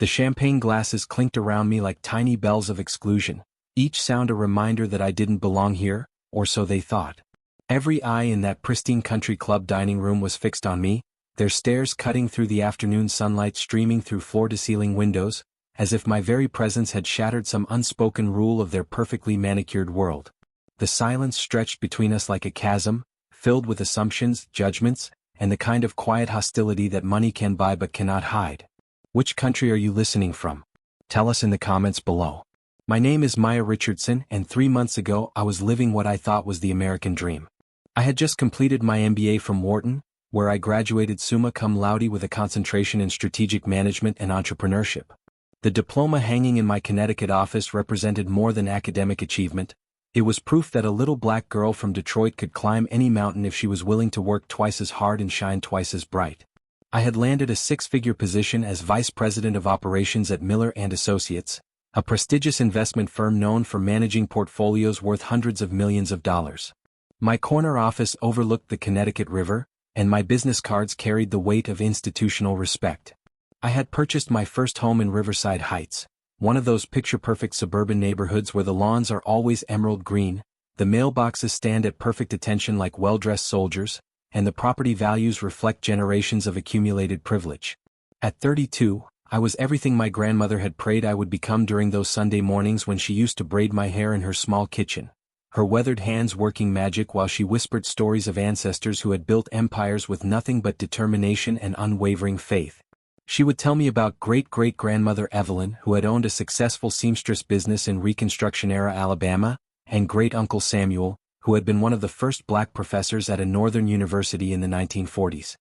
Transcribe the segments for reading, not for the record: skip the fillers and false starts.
The champagne glasses clinked around me like tiny bells of exclusion, each sound a reminder that I didn't belong here, or so they thought. Every eye in that pristine country club dining room was fixed on me, their stares cutting through the afternoon sunlight streaming through floor-to-ceiling windows, as if my very presence had shattered some unspoken rule of their perfectly manicured world. The silence stretched between us like a chasm, filled with assumptions, judgments, and the kind of quiet hostility that money can buy but cannot hide. Which country are you listening from? Tell us in the comments below. My name is Maya Richardson, and 3 months ago I was living what I thought was the American dream. I had just completed my MBA from Wharton, where I graduated summa cum laude with a concentration in strategic management and entrepreneurship. The diploma hanging in my Connecticut office represented more than academic achievement. It was proof that a little black girl from Detroit could climb any mountain if she was willing to work twice as hard and shine twice as bright. I had landed a 6-figure position as Vice President of Operations at Miller & Associates, a prestigious investment firm known for managing portfolios worth hundreds of millions of dollars. My corner office overlooked the Connecticut River, and my business cards carried the weight of institutional respect. I had purchased my first home in Riverside Heights, one of those picture-perfect suburban neighborhoods where the lawns are always emerald green, the mailboxes stand at perfect attention like well-dressed soldiers, and the property values reflect generations of accumulated privilege. At 32, I was everything my grandmother had prayed I would become during those Sunday mornings when she used to braid my hair in her small kitchen, her weathered hands working magic while she whispered stories of ancestors who had built empires with nothing but determination and unwavering faith. She would tell me about great-great-grandmother Evelyn, who had owned a successful seamstress business in Reconstruction-era Alabama, and great-uncle Samuel, who had been one of the first black professors at a northern university in the 1940s.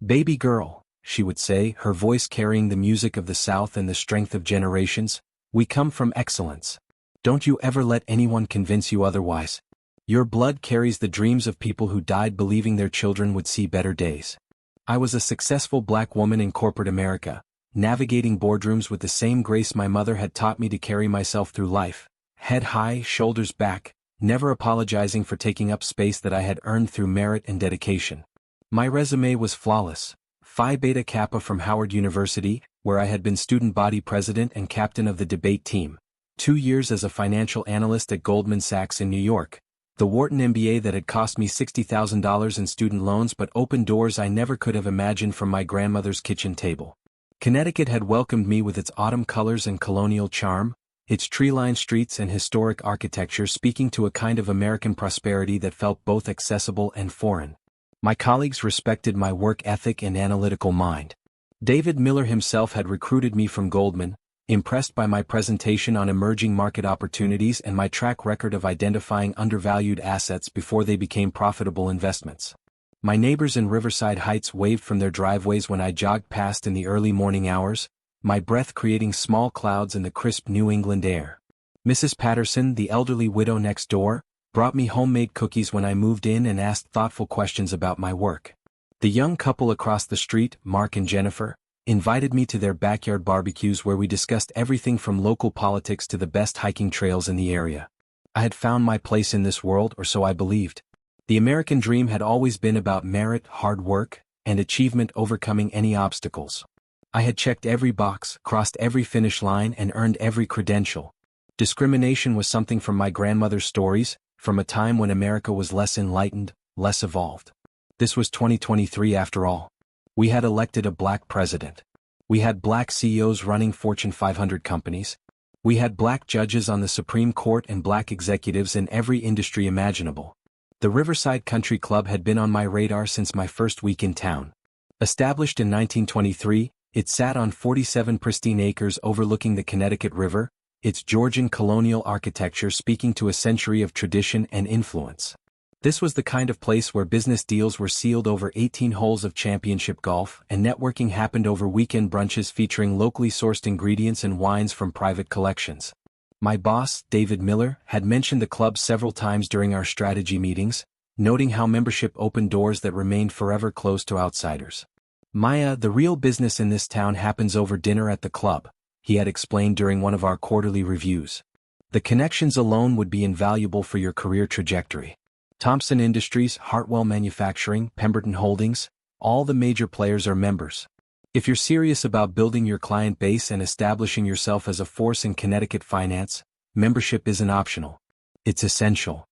"Baby girl," she would say, her voice carrying the music of the South and the strength of generations, "we come from excellence. Don't you ever let anyone convince you otherwise. Your blood carries the dreams of people who died believing their children would see better days." I was a successful black woman in corporate America, navigating boardrooms with the same grace my mother had taught me to carry myself through life, head high, shoulders back, never apologizing for taking up space that I had earned through merit and dedication. My resume was flawless. Phi Beta Kappa from Howard University, where I had been student body president and captain of the debate team. 2 years as a financial analyst at Goldman Sachs in New York. The Wharton MBA that had cost me $60,000 in student loans but opened doors I never could have imagined from my grandmother's kitchen table. Connecticut had welcomed me with its autumn colors and colonial charm, its tree-lined streets and historic architecture speaking to a kind of American prosperity that felt both accessible and foreign. My colleagues respected my work ethic and analytical mind. David Miller himself had recruited me from Goldman, impressed by my presentation on emerging market opportunities and my track record of identifying undervalued assets before they became profitable investments. My neighbors in Riverside Heights waved from their driveways when I jogged past in the early morning hours, my breath creating small clouds in the crisp New England air. Mrs. Patterson, the elderly widow next door, brought me homemade cookies when I moved in and asked thoughtful questions about my work. The young couple across the street, Mark and Jennifer, invited me to their backyard barbecues where we discussed everything from local politics to the best hiking trails in the area. I had found my place in this world, or so I believed. The American dream had always been about merit, hard work, and achievement overcoming any obstacles. I had checked every box, crossed every finish line, and earned every credential. Discrimination was something from my grandmother's stories, from a time when America was less enlightened, less evolved. This was 2023 after all. We had elected a black president. We had black CEOs running Fortune 500 companies. We had black judges on the Supreme Court and black executives in every industry imaginable. The Riverside Country Club had been on my radar since my first week in town. Established in 1923, it sat on 47 pristine acres overlooking the Connecticut River, its Georgian colonial architecture speaking to a century of tradition and influence. This was the kind of place where business deals were sealed over 18 holes of championship golf, and networking happened over weekend brunches featuring locally sourced ingredients and wines from private collections. My boss, David Miller, had mentioned the club several times during our strategy meetings, noting how membership opened doors that remained forever closed to outsiders. "Maya, the real business in this town happens over dinner at the club," he had explained during one of our quarterly reviews. "The connections alone would be invaluable for your career trajectory. Thompson Industries, Hartwell Manufacturing, Pemberton Holdings, all the major players are members. If you're serious about building your client base and establishing yourself as a force in Connecticut finance, membership isn't optional. It's essential.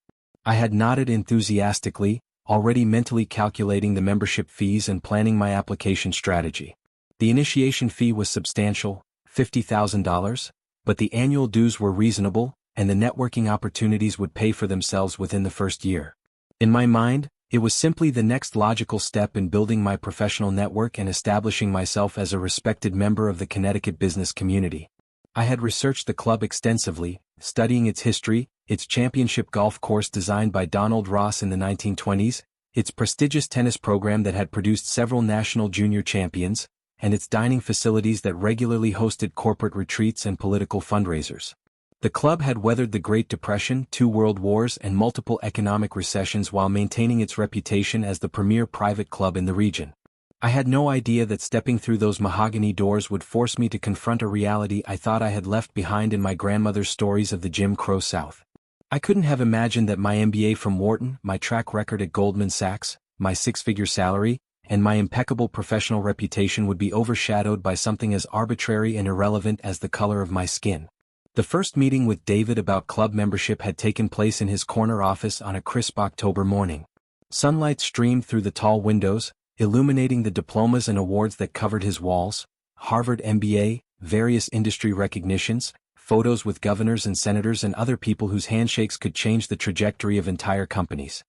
I had nodded enthusiastically, already mentally calculating the membership fees and planning my application strategy. The initiation fee was substantial, $50,000, but the annual dues were reasonable, and the networking opportunities would pay for themselves within the first year. In my mind, it was simply the next logical step in building my professional network and establishing myself as a respected member of the Connecticut business community. I had researched the club extensively, studying its history, its championship golf course designed by Donald Ross in the 1920s, its prestigious tennis program that had produced several national junior champions, and its dining facilities that regularly hosted corporate retreats and political fundraisers. The club had weathered the Great Depression, 2 world wars, and multiple economic recessions while maintaining its reputation as the premier private club in the region. I had no idea that stepping through those mahogany doors would force me to confront a reality I thought I had left behind in my grandmother's stories of the Jim Crow South. I couldn't have imagined that my MBA from Wharton, my track record at Goldman Sachs, my 6-figure salary, and my impeccable professional reputation would be overshadowed by something as arbitrary and irrelevant as the color of my skin. The first meeting with David about club membership had taken place in his corner office on a crisp October morning. Sunlight streamed through the tall windows, illuminating the diplomas and awards that covered his walls: Harvard MBA, various industry recognitions, photos with governors and senators and other people whose handshakes could change the trajectory of entire companies.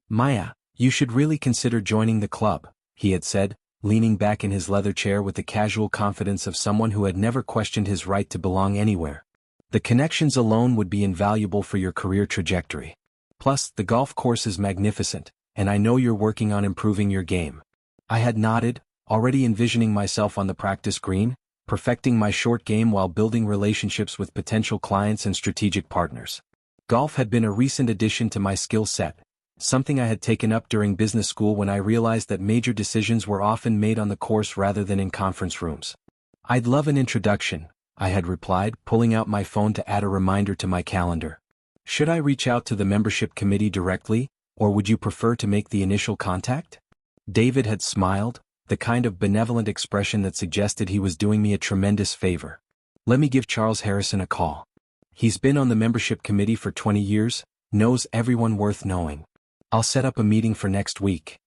"Maya, you should really consider joining the club," he had said, leaning back in his leather chair with the casual confidence of someone who had never questioned his right to belong anywhere. "The connections alone would be invaluable for your career trajectory. Plus, the golf course is magnificent, and I know you're working on improving your game." I had nodded, already envisioning myself on the practice green, perfecting my short game while building relationships with potential clients and strategic partners. Golf had been a recent addition to my skill set, something I had taken up during business school when I realized that major decisions were often made on the course rather than in conference rooms. "I'd love an introduction," I had replied, pulling out my phone to add a reminder to my calendar. "Should I reach out to the membership committee directly, or would you prefer to make the initial contact?" David had smiled, the kind of benevolent expression that suggested he was doing me a tremendous favor. "Let me give Charles Harrison a call. He's been on the membership committee for 20 years, knows everyone worth knowing. I'll set up a meeting for next week."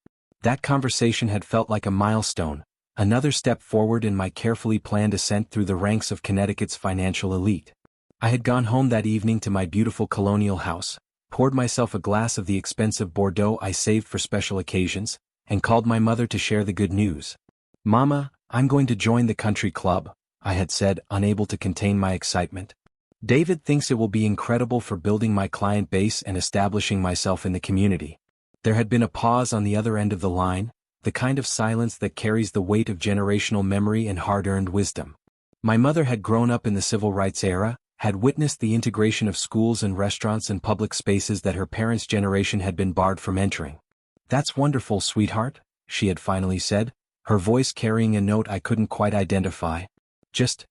That conversation had felt like a milestone, another step forward in my carefully planned ascent through the ranks of Connecticut's financial elite. I had gone home that evening to my beautiful colonial house, poured myself a glass of the expensive Bordeaux I saved for special occasions, and called my mother to share the good news. "Mama, I'm going to join the country club," I had said, unable to contain my excitement. "David thinks it will be incredible for building my client base and establishing myself in the community." There had been a pause on the other end of the line, the kind of silence that carries the weight of generational memory and hard-earned wisdom. My mother had grown up in the civil rights era, had witnessed the integration of schools and restaurants and public spaces that her parents' generation had been barred from entering. "That's wonderful, sweetheart," she had finally said, her voice carrying a note I couldn't quite identify. Just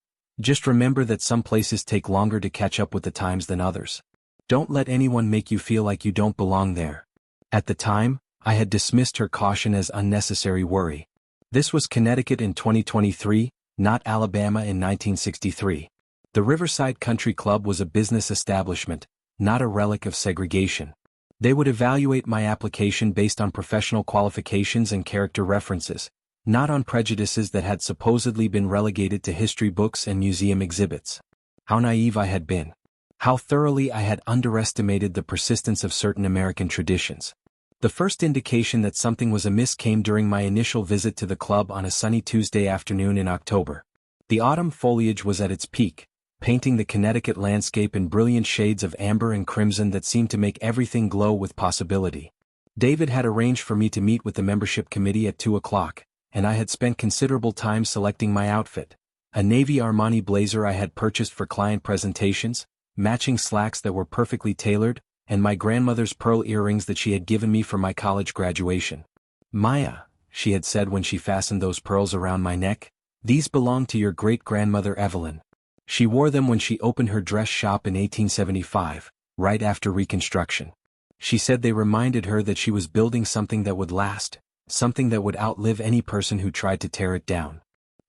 remember that some places take longer to catch up with the times than others. Don't let anyone make you feel like you don't belong there." At the time, I had dismissed her caution as unnecessary worry. This was Connecticut in 2023, not Alabama in 1963. The Riverside Country Club was a business establishment, not a relic of segregation. They would evaluate my application based on professional qualifications and character references, not on prejudices that had supposedly been relegated to history books and museum exhibits. How naive I had been. How thoroughly I had underestimated the persistence of certain American traditions. The first indication that something was amiss came during my initial visit to the club on a sunny Tuesday afternoon in October. The autumn foliage was at its peak, painting the Connecticut landscape in brilliant shades of amber and crimson that seemed to make everything glow with possibility. David had arranged for me to meet with the membership committee at 2 o'clock, and I had spent considerable time selecting my outfit. A navy Armani blazer I had purchased for client presentations, matching slacks that were perfectly tailored, and my grandmother's pearl earrings that she had given me for my college graduation. "Maya," she had said when she fastened those pearls around my neck, "these belong to your great-grandmother Evelyn. She wore them when she opened her dress shop in 1875, right after Reconstruction. She said they reminded her that she was building something that would last, something that would outlive any person who tried to tear it down."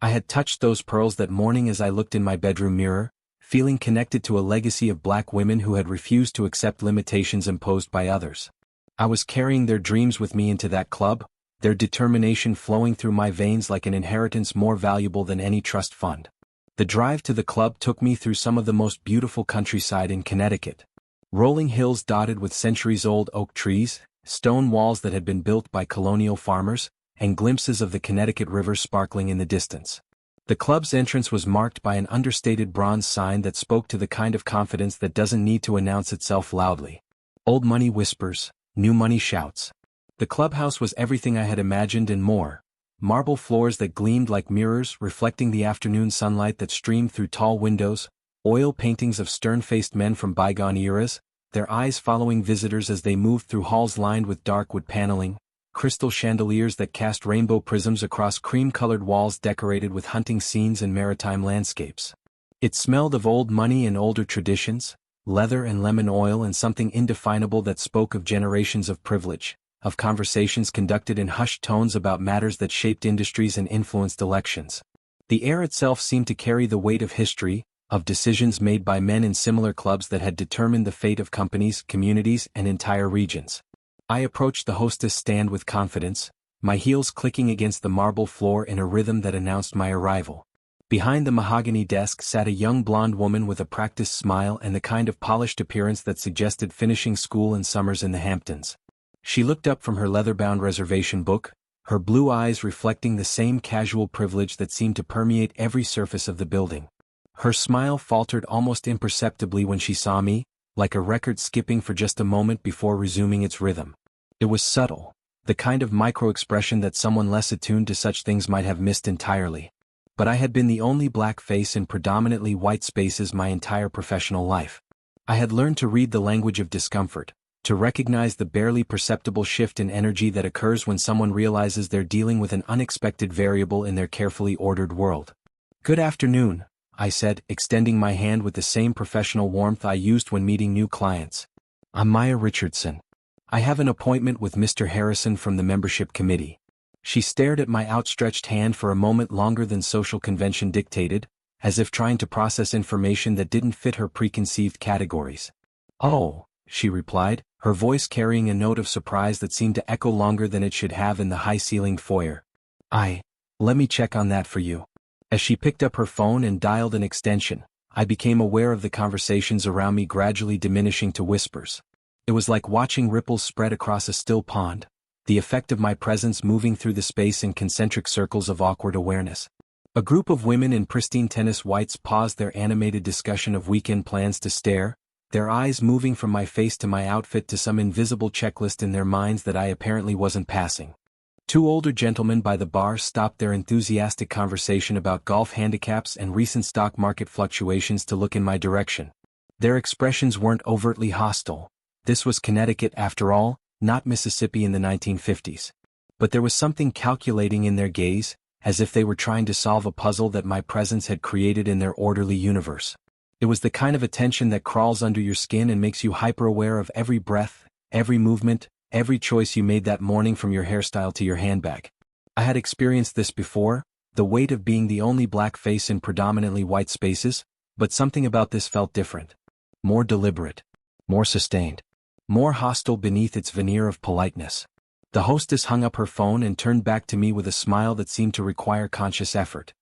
I had touched those pearls that morning as I looked in my bedroom mirror, feeling connected to a legacy of black women who had refused to accept limitations imposed by others. I was carrying their dreams with me into that club, their determination flowing through my veins like an inheritance more valuable than any trust fund. The drive to the club took me through some of the most beautiful countryside in Connecticut. Rolling hills dotted with centuries-old oak trees, stone walls that had been built by colonial farmers, and glimpses of the Connecticut River sparkling in the distance. The club's entrance was marked by an understated bronze sign that spoke to the kind of confidence that doesn't need to announce itself loudly. Old money whispers, new money shouts. The clubhouse was everything I had imagined and more. Marble floors that gleamed like mirrors reflecting the afternoon sunlight that streamed through tall windows, oil paintings of stern-faced men from bygone eras, their eyes following visitors as they moved through halls lined with dark wood paneling, crystal chandeliers that cast rainbow prisms across cream-colored walls decorated with hunting scenes and maritime landscapes. It smelled of old money and older traditions, leather and lemon oil and something indefinable that spoke of generations of privilege, of conversations conducted in hushed tones about matters that shaped industries and influenced elections. The air itself seemed to carry the weight of history, of decisions made by men in similar clubs that had determined the fate of companies, communities, and entire regions. I approached the hostess stand with confidence, my heels clicking against the marble floor in a rhythm that announced my arrival. Behind the mahogany desk sat a young blonde woman with a practiced smile and the kind of polished appearance that suggested finishing school and summers in the Hamptons. She looked up from her leather-bound reservation book, her blue eyes reflecting the same casual privilege that seemed to permeate every surface of the building. Her smile faltered almost imperceptibly when she saw me, like a record skipping for just a moment before resuming its rhythm. It was subtle, the kind of micro-expression that someone less attuned to such things might have missed entirely. But I had been the only black face in predominantly white spaces my entire professional life. I had learned to read the language of discomfort, to recognize the barely perceptible shift in energy that occurs when someone realizes they're dealing with an unexpected variable in their carefully ordered world. "Good afternoon," I said, extending my hand with the same professional warmth I used when meeting new clients. "I'm Maya Richardson. I have an appointment with Mr. Harrison from the membership committee." She stared at my outstretched hand for a moment longer than social convention dictated, as if trying to process information that didn't fit her preconceived categories. "Oh," she replied, her voice carrying a note of surprise that seemed to echo longer than it should have in the high-ceilinged foyer. Let me check on that for you." As she picked up her phone and dialed an extension, I became aware of the conversations around me gradually diminishing to whispers. It was like watching ripples spread across a still pond, the effect of my presence moving through the space in concentric circles of awkward awareness. A group of women in pristine tennis whites paused their animated discussion of weekend plans to stare, their eyes moving from my face to my outfit to some invisible checklist in their minds that I apparently wasn't passing. Two older gentlemen by the bar stopped their enthusiastic conversation about golf handicaps and recent stock market fluctuations to look in my direction. Their expressions weren't overtly hostile. This was Connecticut after all, not Mississippi in the 1950s. But there was something calculating in their gaze, as if they were trying to solve a puzzle that my presence had created in their orderly universe. It was the kind of attention that crawls under your skin and makes you hyper-aware of every breath, every movement, every choice you made that morning from your hairstyle to your handbag. I had experienced this before, the weight of being the only black face in predominantly white spaces, but something about this felt different. More deliberate. More sustained. More hostile beneath its veneer of politeness. The hostess hung up her phone and turned back to me with a smile that seemed to require conscious effort.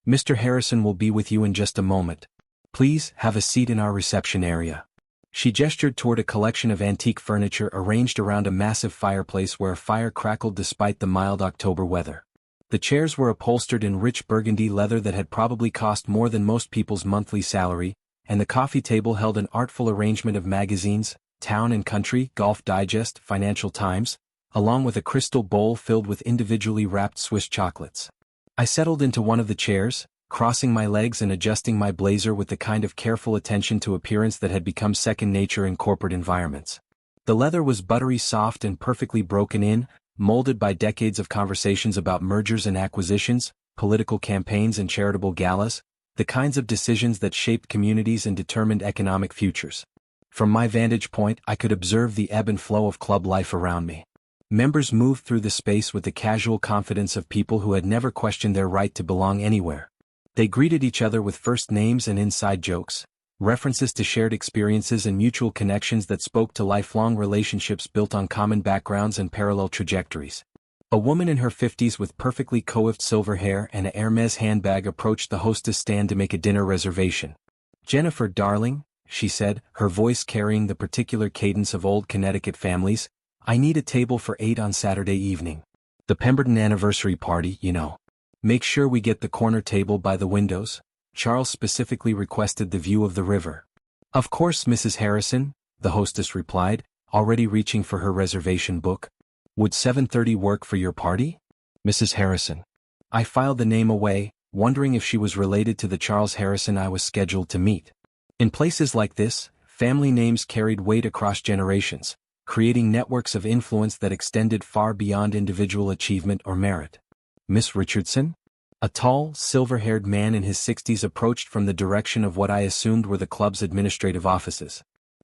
"Mr. Harrison will be with you in just a moment. Please have a seat in our reception area." She gestured toward a collection of antique furniture arranged around a massive fireplace where a fire crackled despite the mild October weather. The chairs were upholstered in rich burgundy leather that had probably cost more than most people's monthly salary, and the coffee table held an artful arrangement of magazines, Town and Country, Golf Digest, Financial Times, along with a crystal bowl filled with individually wrapped Swiss chocolates. I settled into one of the chairs, crossing my legs and adjusting my blazer with the kind of careful attention to appearance that had become second nature in corporate environments. The leather was buttery soft and perfectly broken in, molded by decades of conversations about mergers and acquisitions, political campaigns and charitable galas, the kinds of decisions that shaped communities and determined economic futures. From my vantage point, I could observe the ebb and flow of club life around me. Members moved through the space with the casual confidence of people who had never questioned their right to belong anywhere. They greeted each other with first names and inside jokes, references to shared experiences and mutual connections that spoke to lifelong relationships built on common backgrounds and parallel trajectories. A woman in her 50s with perfectly coiffed silver hair and a Hermes handbag approached the hostess stand to make a dinner reservation. "Jennifer, darling," she said, her voice carrying the particular cadence of old Connecticut families, "I need a table for 8 on Saturday evening. The Pemberton anniversary party, you know. Make sure we get the corner table by the windows." Charles specifically requested the view of the river. "Of course, Mrs. Harrison," the hostess replied, already reaching for her reservation book. "Would 7:30 work for your party?" "Mrs. Harrison." I filed the name away, wondering if she was related to the Charles Harrison I was scheduled to meet. In places like this, family names carried weight across generations, creating networks of influence that extended far beyond individual achievement or merit. "Miss Richardson?" A tall, silver-haired man in his 60s approached from the direction of what I assumed were the club's administrative offices.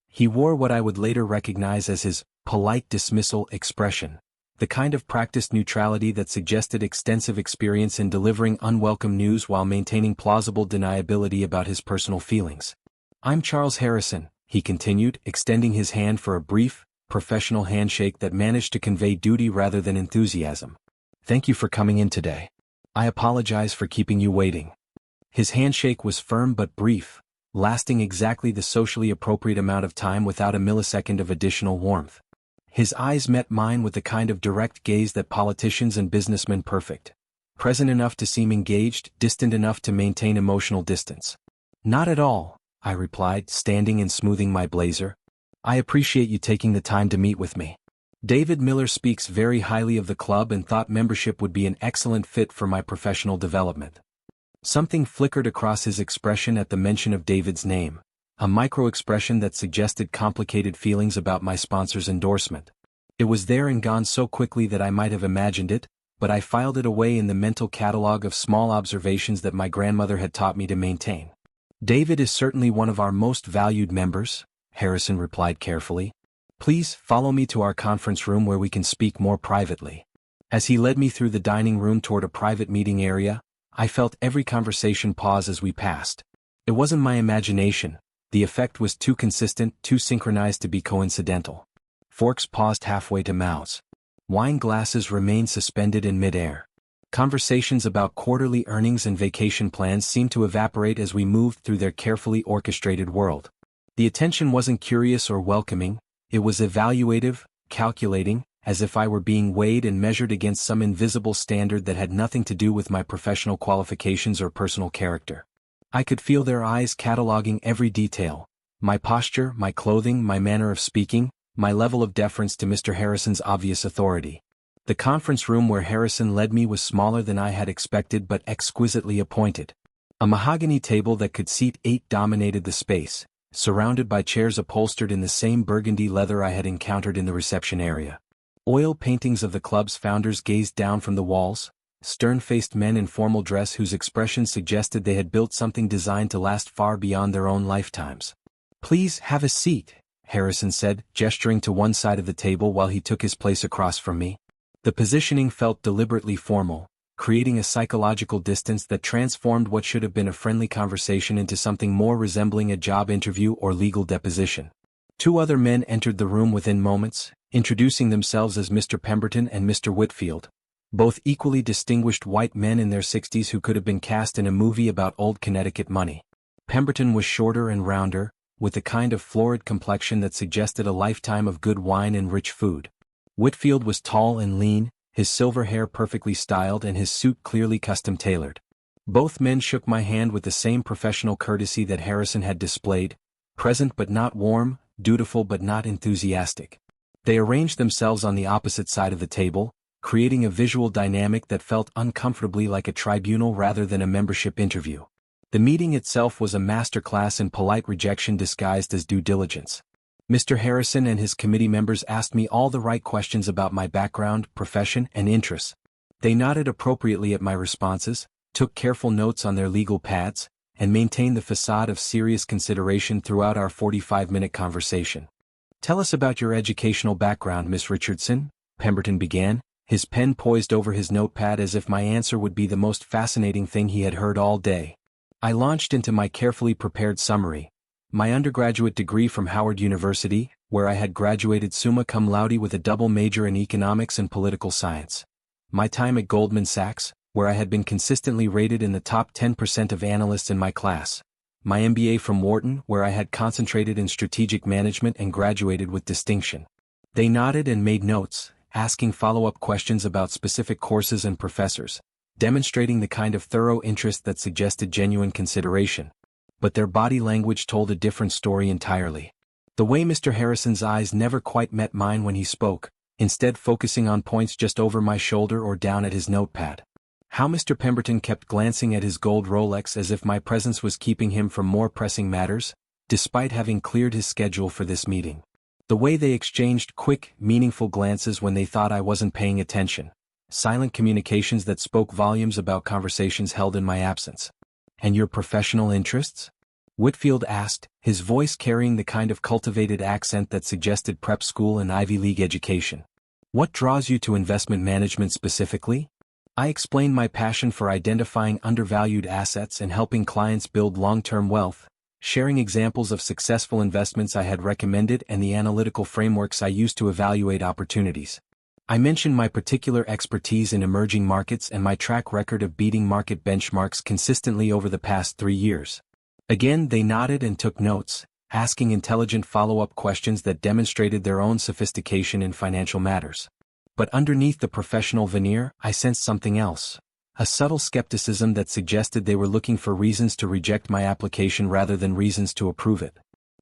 He wore what I would later recognize as his polite dismissal expression, the kind of practiced neutrality that suggested extensive experience in delivering unwelcome news while maintaining plausible deniability about his personal feelings. "I'm Charles Harrison," he continued, extending his hand for a brief, professional handshake that managed to convey duty rather than enthusiasm. "Thank you for coming in today. I apologize for keeping you waiting." His handshake was firm but brief, lasting exactly the socially appropriate amount of time without a millisecond of additional warmth. His eyes met mine with the kind of direct gaze that politicians and businessmen perfect, present enough to seem engaged, distant enough to maintain emotional distance. "Not at all," I replied, standing and smoothing my blazer. "I appreciate you taking the time to meet with me. David Miller speaks very highly of the club and thought membership would be an excellent fit for my professional development." Something flickered across his expression at the mention of David's name, a micro-expression that suggested complicated feelings about my sponsor's endorsement. It was there and gone so quickly that I might have imagined it, but I filed it away in the mental catalog of small observations that my grandmother had taught me to maintain. "David is certainly one of our most valued members," Harrison replied carefully. "Please follow me to our conference room where we can speak more privately." As he led me through the dining room toward a private meeting area, I felt every conversation pause as we passed. It wasn't my imagination, the effect was too consistent, too synchronized to be coincidental. Forks paused halfway to mouths. Wine glasses remained suspended in midair. Conversations about quarterly earnings and vacation plans seemed to evaporate as we moved through their carefully orchestrated world. The attention wasn't curious or welcoming, it was evaluative, calculating, as if I were being weighed and measured against some invisible standard that had nothing to do with my professional qualifications or personal character. I could feel their eyes cataloging every detail: my posture, my clothing, my manner of speaking, my level of deference to Mr. Harrison's obvious authority. The conference room where Harrison led me was smaller than I had expected but exquisitely appointed. A mahogany table that could seat 8 dominated the space, surrounded by chairs upholstered in the same burgundy leather I had encountered in the reception area. Oil paintings of the club's founders gazed down from the walls, stern-faced men in formal dress whose expressions suggested they had built something designed to last far beyond their own lifetimes. "Please have a seat," Harrison said, gesturing to one side of the table while he took his place across from me. The positioning felt deliberately formal, creating a psychological distance that transformed what should have been a friendly conversation into something more resembling a job interview or legal deposition. 2 other men entered the room within moments, introducing themselves as Mr. Pemberton and Mr. Whitfield, both equally distinguished white men in their 60s who could have been cast in a movie about old Connecticut money. Pemberton was shorter and rounder, with the kind of florid complexion that suggested a lifetime of good wine and rich food. Whitfield was tall and lean, his silver hair perfectly styled and his suit clearly custom-tailored. Both men shook my hand with the same professional courtesy that Harrison had displayed, present but not warm, dutiful but not enthusiastic. They arranged themselves on the opposite side of the table, creating a visual dynamic that felt uncomfortably like a tribunal rather than a membership interview. The meeting itself was a masterclass in polite rejection disguised as due diligence. Mr. Harrison and his committee members asked me all the right questions about my background, profession, and interests. They nodded appropriately at my responses, took careful notes on their legal pads, and maintained the facade of serious consideration throughout our 45-minute conversation. "Tell us about your educational background, Miss Richardson," Pemberton began, his pen poised over his notepad as if my answer would be the most fascinating thing he had heard all day. I launched into my carefully prepared summary. My undergraduate degree from Howard University, where I had graduated summa cum laude with a double major in economics and political science. My time at Goldman Sachs, where I had been consistently rated in the top 10% of analysts in my class. My MBA from Wharton, where I had concentrated in strategic management and graduated with distinction. They nodded and made notes, asking follow-up questions about specific courses and professors, demonstrating the kind of thorough interest that suggested genuine consideration. But their body language told a different story entirely. The way Mr. Harrison's eyes never quite met mine when he spoke, instead focusing on points just over my shoulder or down at his notepad. How Mr. Pemberton kept glancing at his gold Rolex as if my presence was keeping him from more pressing matters, despite having cleared his schedule for this meeting. The way they exchanged quick, meaningful glances when they thought I wasn't paying attention. Silent communications that spoke volumes about conversations held in my absence. And your professional interests? Whitfield asked, his voice carrying the kind of cultivated accent that suggested prep school and Ivy League education. What draws you to investment management specifically? I explained my passion for identifying undervalued assets and helping clients build long-term wealth, sharing examples of successful investments I had recommended and the analytical frameworks I used to evaluate opportunities. I mentioned my particular expertise in emerging markets and my track record of beating market benchmarks consistently over the past 3 years. Again, they nodded and took notes, asking intelligent follow-up questions that demonstrated their own sophistication in financial matters. But underneath the professional veneer, I sensed something else. A subtle skepticism that suggested they were looking for reasons to reject my application rather than reasons to approve it.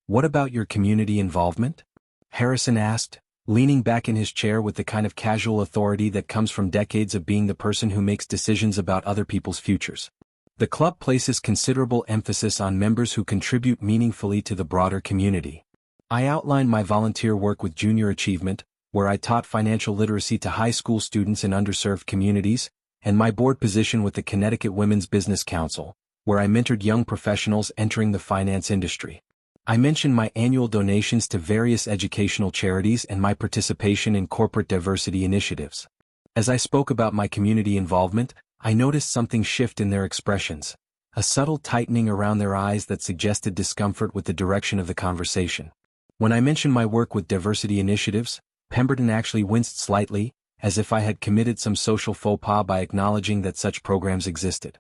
What about your community involvement? Harrison asked, leaning back in his chair with the kind of casual authority that comes from decades of being the person who makes decisions about other people's futures. The club places considerable emphasis on members who contribute meaningfully to the broader community. I outlined my volunteer work with Junior Achievement, where I taught financial literacy to high school students in underserved communities, and my board position with the Connecticut Women's Business Council, where I mentored young professionals entering the finance industry. I mentioned my annual donations to various educational charities and my participation in corporate diversity initiatives. As I spoke about my community involvement, I noticed something shift in their expressions, a subtle tightening around their eyes that suggested discomfort with the direction of the conversation. When I mentioned my work with diversity initiatives, Pemberton actually winced slightly, as if I had committed some social faux pas by acknowledging that such programs existed.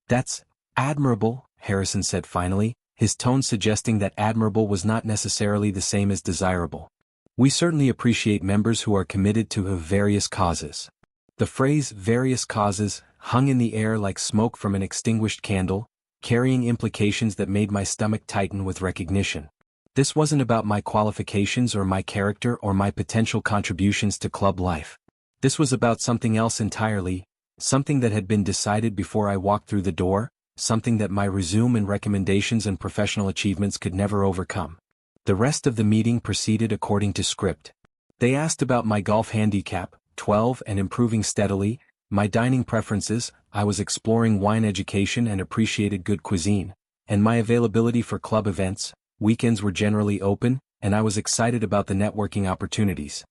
That's admirable, Harrison said finally, his tone suggesting that admirable was not necessarily the same as desirable. We certainly appreciate members who are committed to various causes. The phrase various causes hung in the air like smoke from an extinguished candle, carrying implications that made my stomach tighten with recognition. This wasn't about my qualifications or my character or my potential contributions to club life. This was about something else entirely, something that had been decided before I walked through the door, something that my resume and recommendations and professional achievements could never overcome. The rest of the meeting proceeded according to script. They asked about my golf handicap, 12 and improving steadily, my dining preferences, I was exploring wine education and appreciated good cuisine, and my availability for club events, weekends were generally open, and I was excited about the networking opportunities.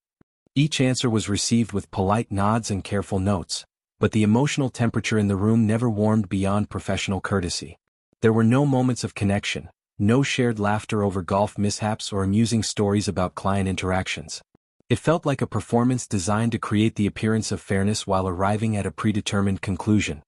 Each answer was received with polite nods and careful notes, but the emotional temperature in the room never warmed beyond professional courtesy. There were no moments of connection, no shared laughter over golf mishaps or amusing stories about client interactions. It felt like a performance designed to create the appearance of fairness while arriving at a predetermined conclusion.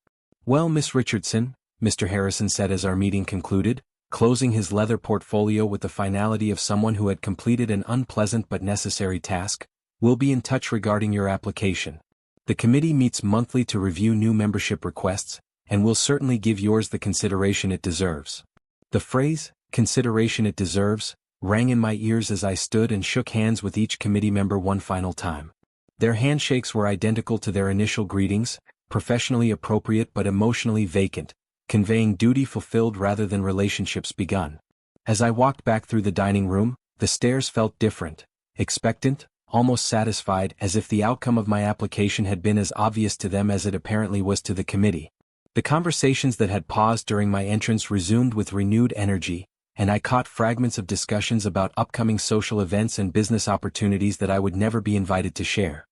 Well, Miss Richardson, Mr. Harrison said as our meeting concluded, closing his leather portfolio with the finality of someone who had completed an unpleasant but necessary task, we'll be in touch regarding your application. The committee meets monthly to review new membership requests, and will certainly give yours the consideration it deserves. The phrase, consideration it deserves, rang in my ears as I stood and shook hands with each committee member one final time. Their handshakes were identical to their initial greetings, professionally appropriate but emotionally vacant, conveying duty fulfilled rather than relationships begun. As I walked back through the dining room, the stares felt different, expectant, almost satisfied, as if the outcome of my application had been as obvious to them as it apparently was to the committee. The conversations that had paused during my entrance resumed with renewed energy, and I caught fragments of discussions about upcoming social events and business opportunities that I would never be invited to share.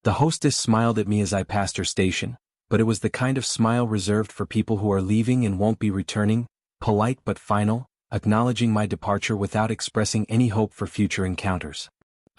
The hostess smiled at me as I passed her station, but it was the kind of smile reserved for people who are leaving and won't be returning, polite but final, acknowledging my departure without expressing any hope for future encounters.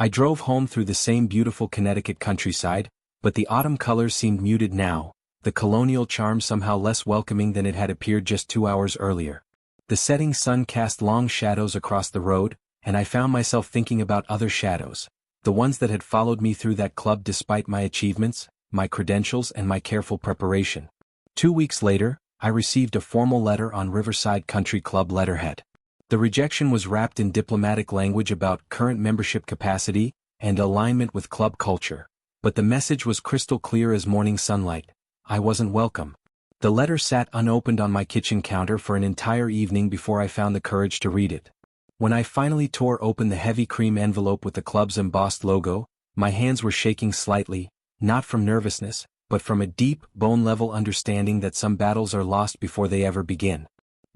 I drove home through the same beautiful Connecticut countryside, but the autumn colors seemed muted now, the colonial charm somehow less welcoming than it had appeared just 2 hours earlier. The setting sun cast long shadows across the road, and I found myself thinking about other shadows, the ones that had followed me through that club despite my achievements, my credentials and my careful preparation. 2 weeks later, I received a formal letter on Riverside Country Club letterhead. The rejection was wrapped in diplomatic language about current membership capacity and alignment with club culture, but the message was crystal clear as morning sunlight. I wasn't welcome. The letter sat unopened on my kitchen counter for an entire evening before I found the courage to read it. When I finally tore open the heavy cream envelope with the club's embossed logo, my hands were shaking slightly, not from nervousness, but from a deep, bone-level understanding that some battles are lost before they ever begin.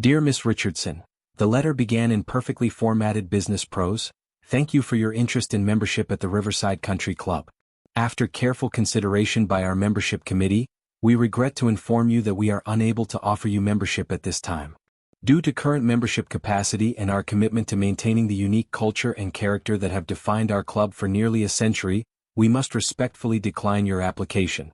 Dear Miss Richardson, the letter began in perfectly formatted business prose. Thank you for your interest in membership at the Riverside Country Club. After careful consideration by our membership committee, we regret to inform you that we are unable to offer you membership at this time. Due to current membership capacity and our commitment to maintaining the unique culture and character that have defined our club for nearly a century, we must respectfully decline your application.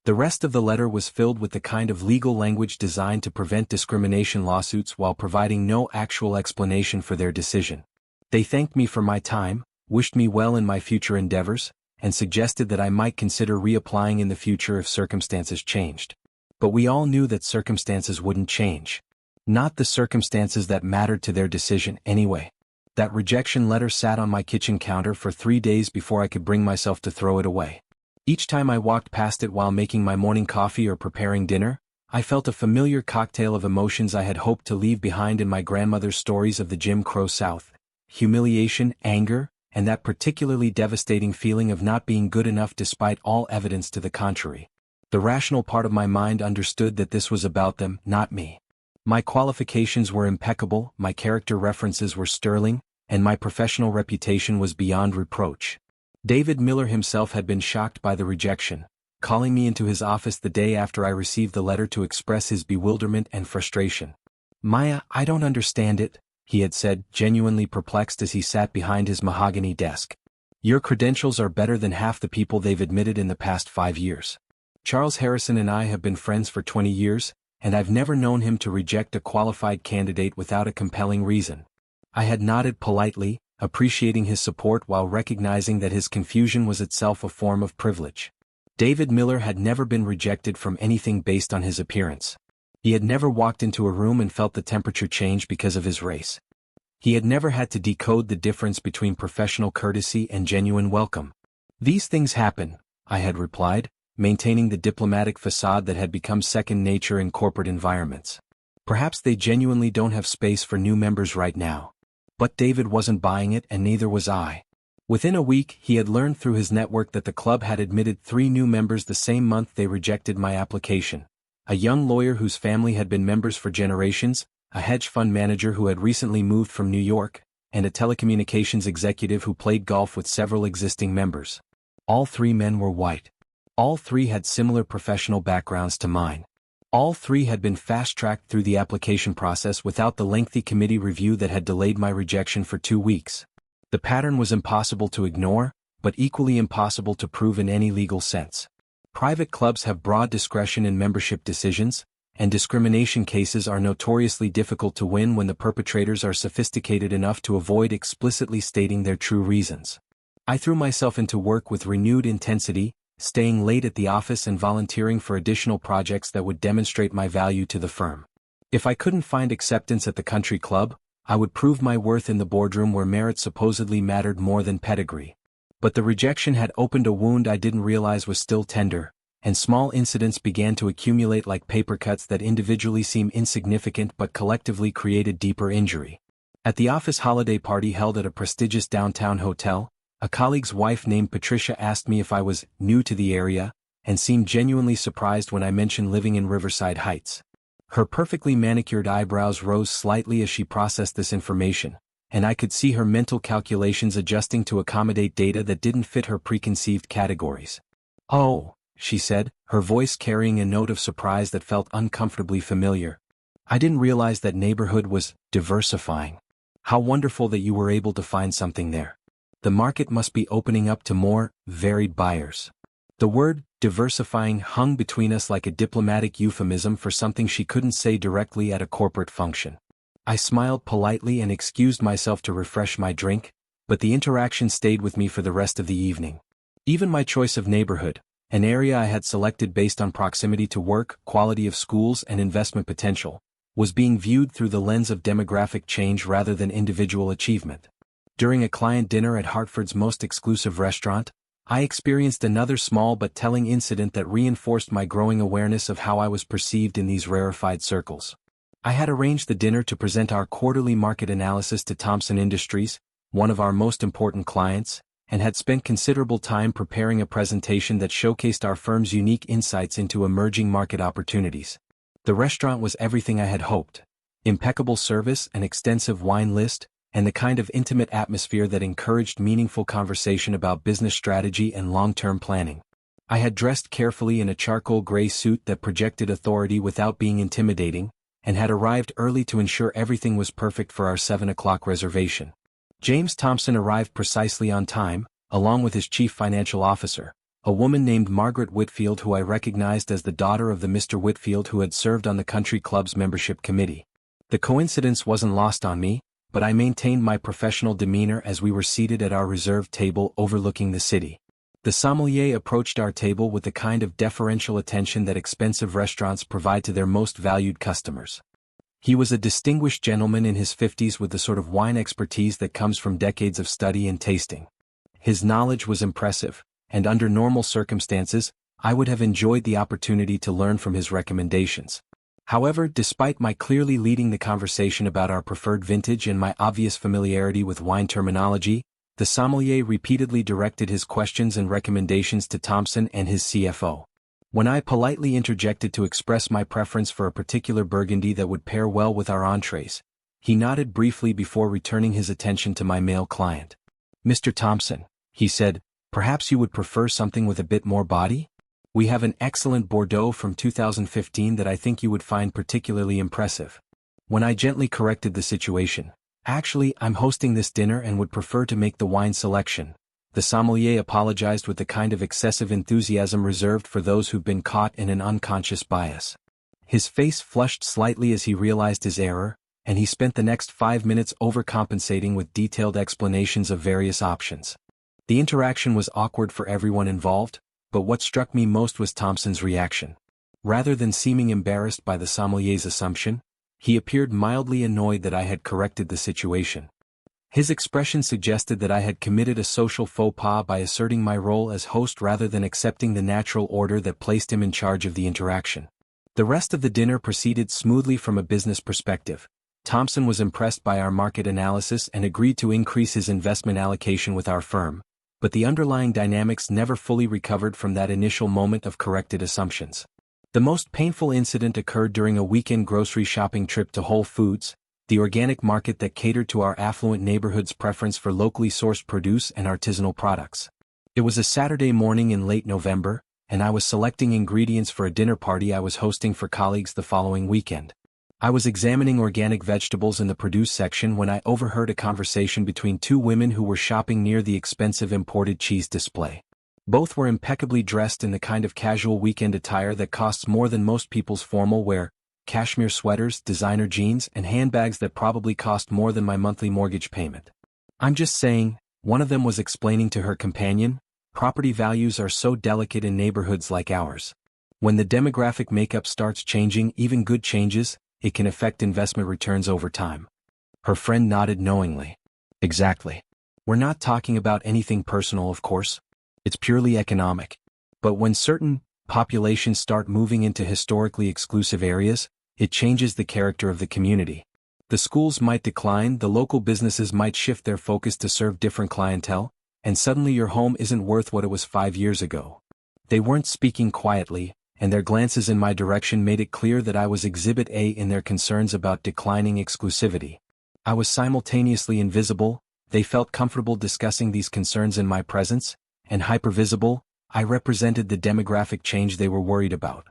The rest of the letter was filled with the kind of legal language designed to prevent discrimination lawsuits while providing no actual explanation for their decision. They thanked me for my time, wished me well in my future endeavors, and suggested that I might consider reapplying in the future if circumstances changed. But we all knew that circumstances wouldn't change. Not the circumstances that mattered to their decision anyway. That rejection letter sat on my kitchen counter for 3 days before I could bring myself to throw it away. Each time I walked past it while making my morning coffee or preparing dinner, I felt a familiar cocktail of emotions I had hoped to leave behind in my grandmother's stories of the Jim Crow South: humiliation, anger, and that particularly devastating feeling of not being good enough despite all evidence to the contrary. The rational part of my mind understood that this was about them, not me. My qualifications were impeccable, my character references were sterling, and my professional reputation was beyond reproach. David Miller himself had been shocked by the rejection, calling me into his office the day after I received the letter to express his bewilderment and frustration. "Maya, I don't understand it," he had said, genuinely perplexed as he sat behind his mahogany desk. "Your credentials are better than half the people they've admitted in the past 5 years. Charles Harrison and I have been friends for 20 years, and I've never known him to reject a qualified candidate without a compelling reason." I had nodded politely, appreciating his support while recognizing that his confusion was itself a form of privilege. David Miller had never been rejected from anything based on his appearance. He had never walked into a room and felt the temperature change because of his race. He had never had to decode the difference between professional courtesy and genuine welcome. "These things happen," I had replied, maintaining the diplomatic facade that had become second nature in corporate environments. "Perhaps they genuinely don't have space for new members right now." But David wasn't buying it, and neither was I. Within a week, he had learned through his network that the club had admitted 3 new members the same month they rejected my application. A young lawyer whose family had been members for generations, a hedge fund manager who had recently moved from New York, and a telecommunications executive who played golf with several existing members. All 3 men were white. All 3 had similar professional backgrounds to mine. All 3 had been fast-tracked through the application process without the lengthy committee review that had delayed my rejection for 2 weeks. The pattern was impossible to ignore, but equally impossible to prove in any legal sense. Private clubs have broad discretion in membership decisions, and discrimination cases are notoriously difficult to win when the perpetrators are sophisticated enough to avoid explicitly stating their true reasons. I threw myself into work with renewed intensity, staying late at the office and volunteering for additional projects that would demonstrate my value to the firm. If I couldn't find acceptance at the country club, I would prove my worth in the boardroom where merit supposedly mattered more than pedigree. But the rejection had opened a wound I didn't realize was still tender, and small incidents began to accumulate like paper cuts that individually seem insignificant but collectively created deeper injury. At the office holiday party held at a prestigious downtown hotel, a colleague's wife named Patricia asked me if I was new to the area, and seemed genuinely surprised when I mentioned living in Riverside Heights. Her perfectly manicured eyebrows rose slightly as she processed this information, and I could see her mental calculations adjusting to accommodate data that didn't fit her preconceived categories. Oh, she said, her voice carrying a note of surprise that felt uncomfortably familiar. I didn't realize that neighborhood was diversifying. How wonderful that you were able to find something there. The market must be opening up to more varied buyers. The word diversifying hung between us like a diplomatic euphemism for something she couldn't say directly at a corporate function. I smiled politely and excused myself to refresh my drink, but the interaction stayed with me for the rest of the evening. Even my choice of neighborhood, an area I had selected based on proximity to work, quality of schools, and investment potential, was being viewed through the lens of demographic change rather than individual achievement. During a client dinner at Hartford's most exclusive restaurant, I experienced another small but telling incident that reinforced my growing awareness of how I was perceived in these rarefied circles. I had arranged the dinner to present our quarterly market analysis to Thomson Industries, one of our most important clients, and had spent considerable time preparing a presentation that showcased our firm's unique insights into emerging market opportunities. The restaurant was everything I had hoped: impeccable service, an extensive wine list, and the kind of intimate atmosphere that encouraged meaningful conversation about business strategy and long-term planning. I had dressed carefully in a charcoal gray suit that projected authority without being intimidating, and had arrived early to ensure everything was perfect for our 7 o'clock reservation. James Thomson arrived precisely on time, along with his chief financial officer, a woman named Margaret Whitfield, who I recognized as the daughter of the Mr. Whitfield who had served on the country club's membership committee. The coincidence wasn't lost on me, but I maintained my professional demeanor as we were seated at our reserved table overlooking the city. The sommelier approached our table with the kind of deferential attention that expensive restaurants provide to their most valued customers. He was a distinguished gentleman in his 50s with the sort of wine expertise that comes from decades of study and tasting. His knowledge was impressive, and under normal circumstances, I would have enjoyed the opportunity to learn from his recommendations. However, despite my clearly leading the conversation about our preferred vintage and my obvious familiarity with wine terminology, the sommelier repeatedly directed his questions and recommendations to Thomson and his CFO. When I politely interjected to express my preference for a particular Burgundy that would pair well with our entrees, he nodded briefly before returning his attention to my male client. "Mr. Thomson," he said, "perhaps you would prefer something with a bit more body? We have an excellent Bordeaux from 2015 that I think you would find particularly impressive." When I gently corrected the situation, "Actually, I'm hosting this dinner and would prefer to make the wine selection," the sommelier apologized with the kind of excessive enthusiasm reserved for those who've been caught in an unconscious bias. His face flushed slightly as he realized his error, and he spent the next 5 minutes overcompensating with detailed explanations of various options. The interaction was awkward for everyone involved, but what struck me most was Thomson's reaction. Rather than seeming embarrassed by the sommelier's assumption, he appeared mildly annoyed that I had corrected the situation. His expression suggested that I had committed a social faux pas by asserting my role as host rather than accepting the natural order that placed him in charge of the interaction. The rest of the dinner proceeded smoothly from a business perspective. Thomson was impressed by our market analysis and agreed to increase his investment allocation with our firm, but the underlying dynamics never fully recovered from that initial moment of corrected assumptions. The most painful incident occurred during a weekend grocery shopping trip to Whole Foods, the organic market that catered to our affluent neighborhood's preference for locally sourced produce and artisanal products. It was a Saturday morning in late November, and I was selecting ingredients for a dinner party I was hosting for colleagues the following weekend. I was examining organic vegetables in the produce section when I overheard a conversation between two women who were shopping near the expensive imported cheese display. Both were impeccably dressed in the kind of casual weekend attire that costs more than most people's formal wear: cashmere sweaters, designer jeans, and handbags that probably cost more than my monthly mortgage payment. "I'm just saying," one of them was explaining to her companion, "property values are so delicate in neighborhoods like ours. When the demographic makeup starts changing, even good changes, it can affect investment returns over time." Her friend nodded knowingly. "Exactly. We're not talking about anything personal, of course. It's purely economic. But when certain populations start moving into historically exclusive areas, it changes the character of the community. The schools might decline, the local businesses might shift their focus to serve different clientele, and suddenly your home isn't worth what it was 5 years ago." They weren't speaking quietly, and their glances in my direction made it clear that I was Exhibit A in their concerns about declining exclusivity. I was simultaneously invisible, they felt comfortable discussing these concerns in my presence, and hypervisible, I represented the demographic change they were worried about.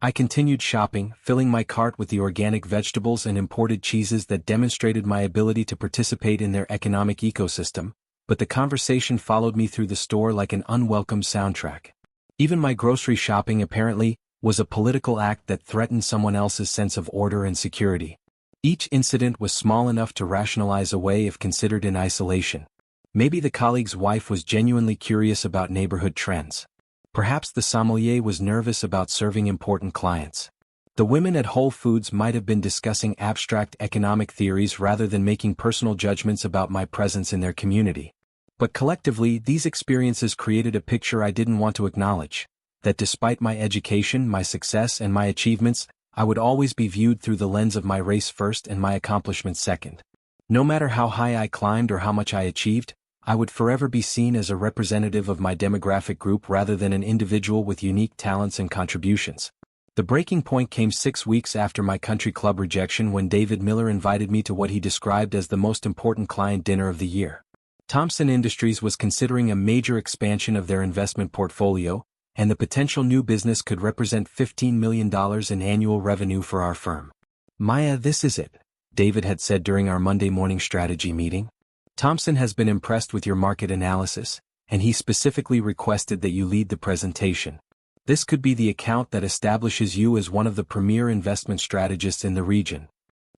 I continued shopping, filling my cart with the organic vegetables and imported cheeses that demonstrated my ability to participate in their economic ecosystem, but the conversation followed me through the store like an unwelcome soundtrack. Even my grocery shopping apparently was a political act that threatened someone else's sense of order and security. Each incident was small enough to rationalize away if considered in isolation. Maybe the colleague's wife was genuinely curious about neighborhood trends. Perhaps the sommelier was nervous about serving important clients. The women at Whole Foods might have been discussing abstract economic theories rather than making personal judgments about my presence in their community. But collectively, these experiences created a picture I didn't want to acknowledge, that despite my education, my success, and my achievements, I would always be viewed through the lens of my race first and my accomplishments second. No matter how high I climbed or how much I achieved, I would forever be seen as a representative of my demographic group rather than an individual with unique talents and contributions. The breaking point came 6 weeks after my country club rejection when David Miller invited me to what he described as the most important client dinner of the year. Thomson Industries was considering a major expansion of their investment portfolio, and the potential new business could represent $15 million in annual revenue for our firm. "Maya, this is it," David had said during our Monday morning strategy meeting. "Thomson has been impressed with your market analysis, and he specifically requested that you lead the presentation. This could be the account that establishes you as one of the premier investment strategists in the region."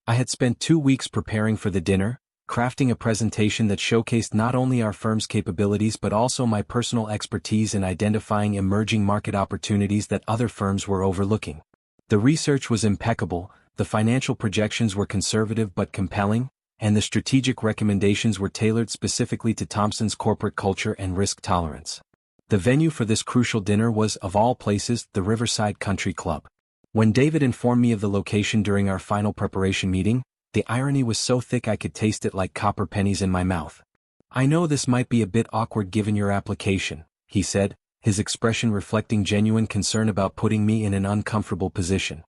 I had spent 2 weeks preparing for the dinner, crafting a presentation that showcased not only our firm's capabilities but also my personal expertise in identifying emerging market opportunities that other firms were overlooking. The research was impeccable, the financial projections were conservative but compelling, and the strategic recommendations were tailored specifically to Thomson's corporate culture and risk tolerance. The venue for this crucial dinner was, of all places, the Riverside Country Club. When David informed me of the location during our final preparation meeting, the irony was so thick I could taste it like copper pennies in my mouth. "I know this might be a bit awkward given your application," he said, his expression reflecting genuine concern about putting me in an uncomfortable position.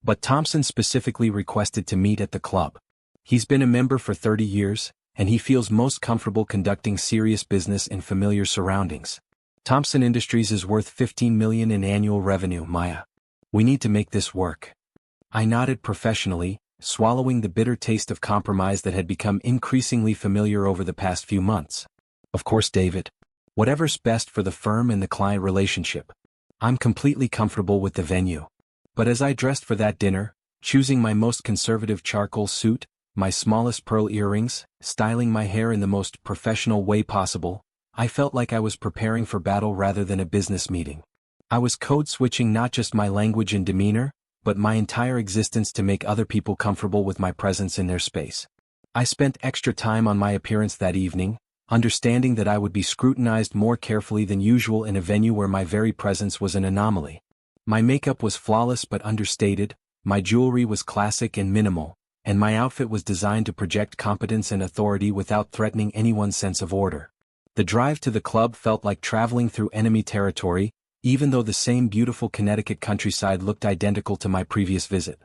"But Thomson specifically requested to meet at the club. He's been a member for 30 years, and he feels most comfortable conducting serious business in familiar surroundings. Thomson Industries is worth $15 million in annual revenue, Maya. We need to make this work." I nodded professionally, swallowing the bitter taste of compromise that had become increasingly familiar over the past few months. "Of course, David. Whatever's best for the firm and the client relationship. I'm completely comfortable with the venue." But as I dressed for that dinner, choosing my most conservative charcoal suit, my smallest pearl earrings, styling my hair in the most professional way possible, I felt like I was preparing for battle rather than a business meeting. I was code-switching not just my language and demeanor, but my entire existence to make other people comfortable with my presence in their space. I spent extra time on my appearance that evening, understanding that I would be scrutinized more carefully than usual in a venue where my very presence was an anomaly. My makeup was flawless but understated, my jewelry was classic and minimal, and my outfit was designed to project competence and authority without threatening anyone's sense of order. The drive to the club felt like traveling through enemy territory, even though the same beautiful Connecticut countryside looked identical to my previous visit.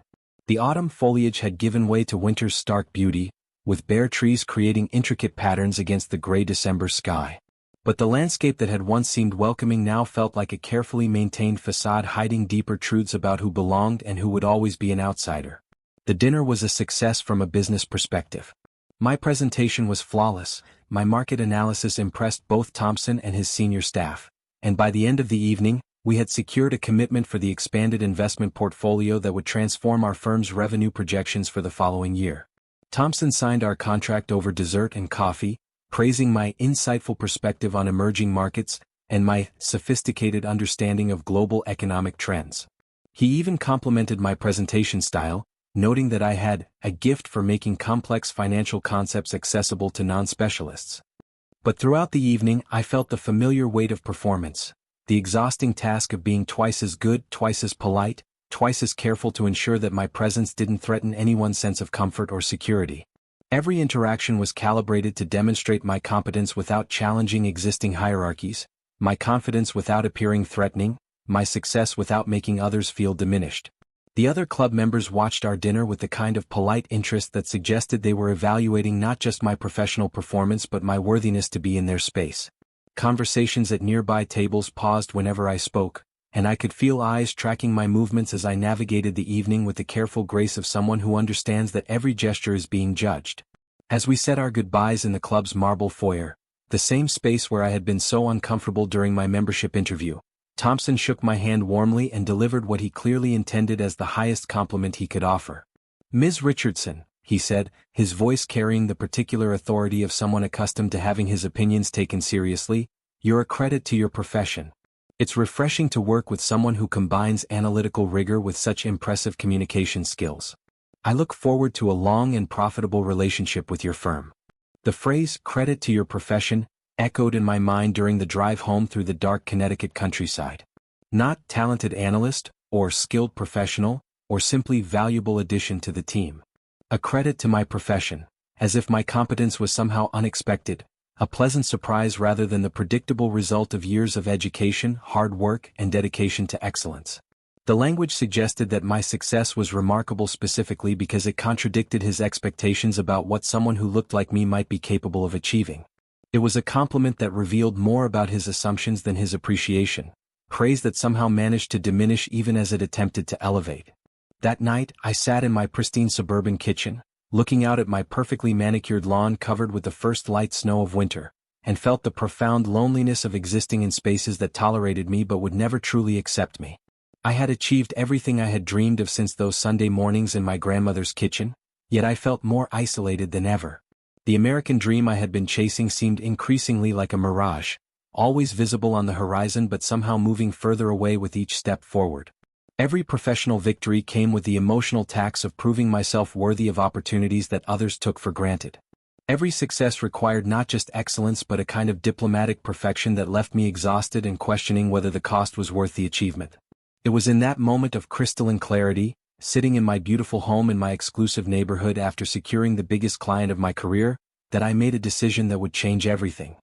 The autumn foliage had given way to winter's stark beauty, with bare trees creating intricate patterns against the gray December sky. But the landscape that had once seemed welcoming now felt like a carefully maintained facade hiding deeper truths about who belonged and who would always be an outsider. The dinner was a success from a business perspective. My presentation was flawless, my market analysis impressed both Thomson and his senior staff, and by the end of the evening, we had secured a commitment for the expanded investment portfolio that would transform our firm's revenue projections for the following year. Thomson signed our contract over dessert and coffee, praising my insightful perspective on emerging markets and my sophisticated understanding of global economic trends. He even complimented my presentation style, noting that I had a gift for making complex financial concepts accessible to non-specialists. But throughout the evening I felt the familiar weight of performance, the exhausting task of being twice as good, twice as polite, twice as careful to ensure that my presence didn't threaten anyone's sense of comfort or security. Every interaction was calibrated to demonstrate my competence without challenging existing hierarchies, my confidence without appearing threatening, my success without making others feel diminished. The other club members watched our dinner with the kind of polite interest that suggested they were evaluating not just my professional performance but my worthiness to be in their space. Conversations at nearby tables paused whenever I spoke, and I could feel eyes tracking my movements as I navigated the evening with the careful grace of someone who understands that every gesture is being judged. As we said our goodbyes in the club's marble foyer, the same space where I had been so uncomfortable during my membership interview, Thompson shook my hand warmly and delivered what he clearly intended as the highest compliment he could offer. "Ms. Richardson," he said, his voice carrying the particular authority of someone accustomed to having his opinions taken seriously, "you're a credit to your profession. It's refreshing to work with someone who combines analytical rigor with such impressive communication skills. I look forward to a long and profitable relationship with your firm." The phrase, "credit to your profession," echoed in my mind during the drive home through the dark Connecticut countryside. Not talented analyst, or skilled professional, or simply valuable addition to the team. A credit to my profession, as if my competence was somehow unexpected, a pleasant surprise rather than the predictable result of years of education, hard work, and dedication to excellence. The language suggested that my success was remarkable specifically because it contradicted his expectations about what someone who looked like me might be capable of achieving. It was a compliment that revealed more about his assumptions than his appreciation, praise that somehow managed to diminish even as it attempted to elevate. That night, I sat in my pristine suburban kitchen, looking out at my perfectly manicured lawn covered with the first light snow of winter, and felt the profound loneliness of existing in spaces that tolerated me but would never truly accept me. I had achieved everything I had dreamed of since those Sunday mornings in my grandmother's kitchen, yet I felt more isolated than ever. The American dream I had been chasing seemed increasingly like a mirage, always visible on the horizon but somehow moving further away with each step forward. Every professional victory came with the emotional tax of proving myself worthy of opportunities that others took for granted. Every success required not just excellence but a kind of diplomatic perfection that left me exhausted and questioning whether the cost was worth the achievement. It was in that moment of crystalline clarity, sitting in my beautiful home in my exclusive neighborhood after securing the biggest client of my career, that I made a decision that would change everything.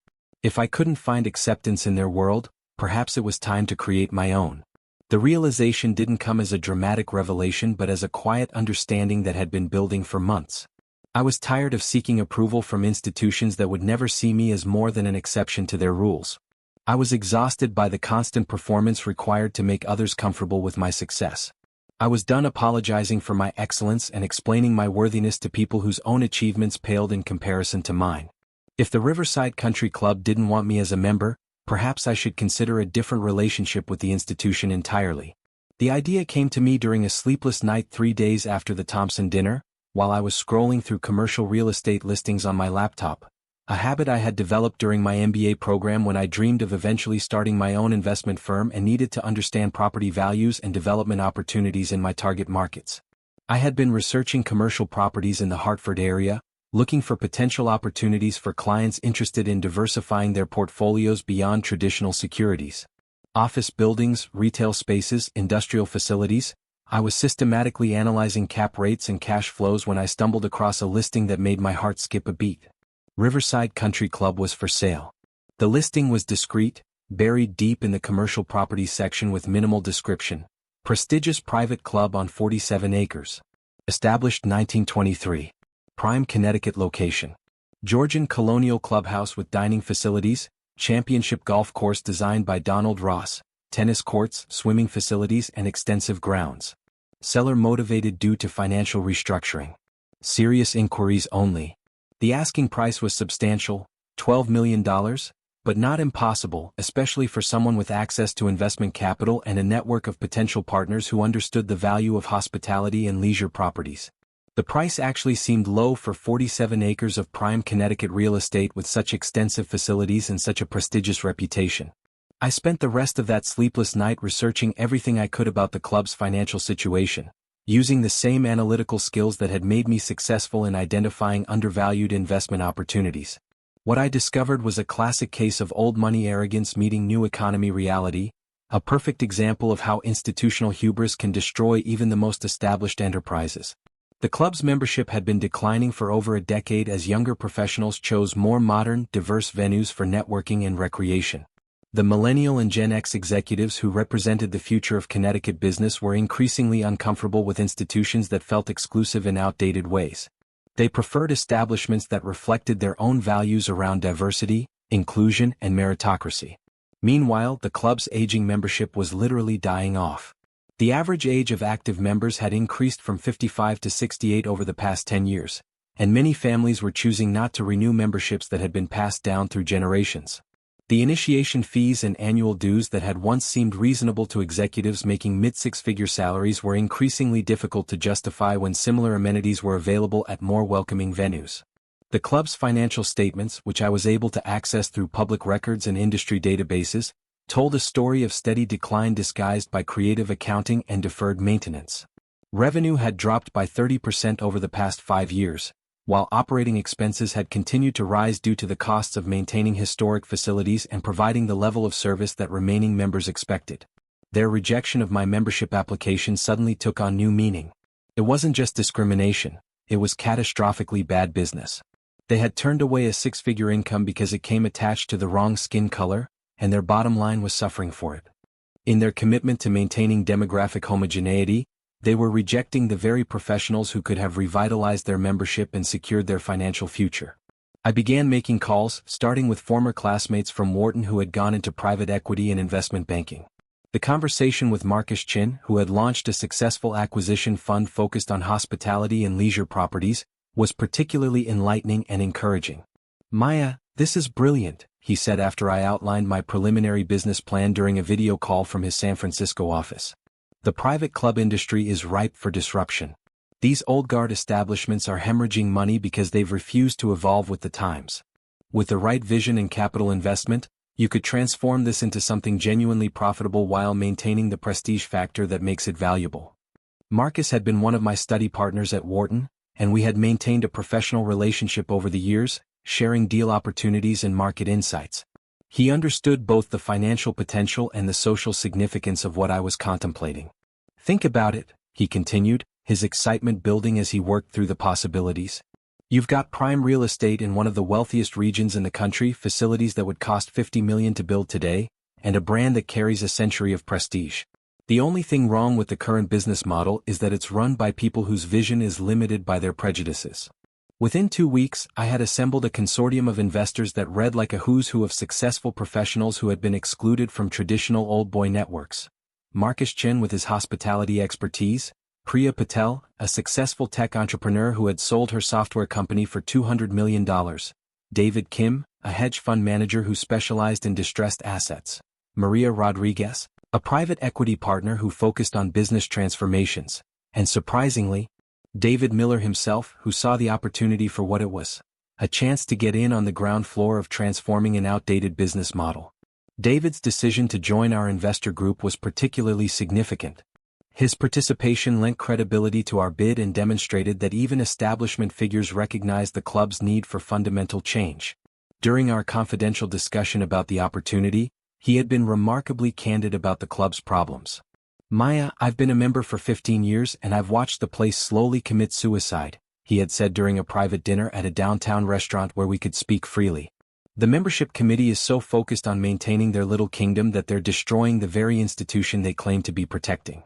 If I couldn't find acceptance in their world, perhaps it was time to create my own. The realization didn't come as a dramatic revelation but as a quiet understanding that had been building for months. I was tired of seeking approval from institutions that would never see me as more than an exception to their rules. I was exhausted by the constant performance required to make others comfortable with my success. I was done apologizing for my excellence and explaining my worthiness to people whose own achievements paled in comparison to mine. If the Riverside Country Club didn't want me as a member, perhaps I should consider a different relationship with the institution entirely. The idea came to me during a sleepless night 3 days after the Thompson dinner, while I was scrolling through commercial real estate listings on my laptop, a habit I had developed during my MBA program when I dreamed of eventually starting my own investment firm and needed to understand property values and development opportunities in my target markets. I had been researching commercial properties in the Hartford area, looking for potential opportunities for clients interested in diversifying their portfolios beyond traditional securities. Office buildings, retail spaces, industrial facilities. I was systematically analyzing cap rates and cash flows when I stumbled across a listing that made my heart skip a beat. Riverside Country Club was for sale. The listing was discreet, buried deep in the commercial properties section with minimal description. Prestigious private club on 47 acres. Established 1923. Prime Connecticut location. Georgian colonial clubhouse with dining facilities, championship golf course designed by Donald Ross, tennis courts, swimming facilities and extensive grounds. Seller motivated due to financial restructuring. Serious inquiries only. The asking price was substantial, $12 million, but not impossible, especially for someone with access to investment capital and a network of potential partners who understood the value of hospitality and leisure properties. The price actually seemed low for 47 acres of prime Connecticut real estate with such extensive facilities and such a prestigious reputation. I spent the rest of that sleepless night researching everything I could about the club's financial situation, using the same analytical skills that had made me successful in identifying undervalued investment opportunities. What I discovered was a classic case of old money arrogance meeting new economy reality, a perfect example of how institutional hubris can destroy even the most established enterprises. The club's membership had been declining for over a decade as younger professionals chose more modern, diverse venues for networking and recreation. The Millennial and Gen X executives who represented the future of Connecticut business were increasingly uncomfortable with institutions that felt exclusive in outdated ways. They preferred establishments that reflected their own values around diversity, inclusion, and meritocracy. Meanwhile, the club's aging membership was literally dying off. The average age of active members had increased from 55 to 68 over the past 10 years, and many families were choosing not to renew memberships that had been passed down through generations. The initiation fees and annual dues that had once seemed reasonable to executives making mid-six-figure salaries were increasingly difficult to justify when similar amenities were available at more welcoming venues. The club's financial statements, which I was able to access through public records and industry databases, told a story of steady decline disguised by creative accounting and deferred maintenance. Revenue had dropped by 30% over the past 5 years, while operating expenses had continued to rise due to the costs of maintaining historic facilities and providing the level of service that remaining members expected. Their rejection of my membership application suddenly took on new meaning. It wasn't just discrimination, it was catastrophically bad business. They had turned away a six-figure income because it came attached to the wrong skin color, and their bottom line was suffering for it. In their commitment to maintaining demographic homogeneity, they were rejecting the very professionals who could have revitalized their membership and secured their financial future. I began making calls, starting with former classmates from Wharton who had gone into private equity and investment banking. The conversation with Marcus Chin, who had launched a successful acquisition fund focused on hospitality and leisure properties, was particularly enlightening and encouraging. "Maya, this is brilliant," he said after I outlined my preliminary business plan during a video call from his San Francisco office. "The private club industry is ripe for disruption. These old guard establishments are hemorrhaging money because they've refused to evolve with the times. With the right vision and capital investment, you could transform this into something genuinely profitable while maintaining the prestige factor that makes it valuable." Marcus had been one of my study partners at Wharton, and we had maintained a professional relationship over the years, sharing deal opportunities and market insights. He understood both the financial potential and the social significance of what I was contemplating. "Think about it," he continued, his excitement building as he worked through the possibilities. "You've got prime real estate in one of the wealthiest regions in the country, facilities that would cost $50 million to build today, and a brand that carries a century of prestige. The only thing wrong with the current business model is that it's run by people whose vision is limited by their prejudices." Within 2 weeks, I had assembled a consortium of investors that read like a who's who of successful professionals who had been excluded from traditional old boy networks. Marcus Chin with his hospitality expertise, Priya Patel, a successful tech entrepreneur who had sold her software company for $200 million, David Kim, a hedge fund manager who specialized in distressed assets, Maria Rodriguez, a private equity partner who focused on business transformations, and surprisingly, David Miller himself, who saw the opportunity for what it was, a chance to get in on the ground floor of transforming an outdated business model. David's decision to join our investor group was particularly significant. His participation lent credibility to our bid and demonstrated that even establishment figures recognized the club's need for fundamental change. During our confidential discussion about the opportunity, he had been remarkably candid about the club's problems. "Maya, I've been a member for 15 years and I've watched the place slowly commit suicide," he had said during a private dinner at a downtown restaurant where we could speak freely. "The membership committee is so focused on maintaining their little kingdom that they're destroying the very institution they claim to be protecting.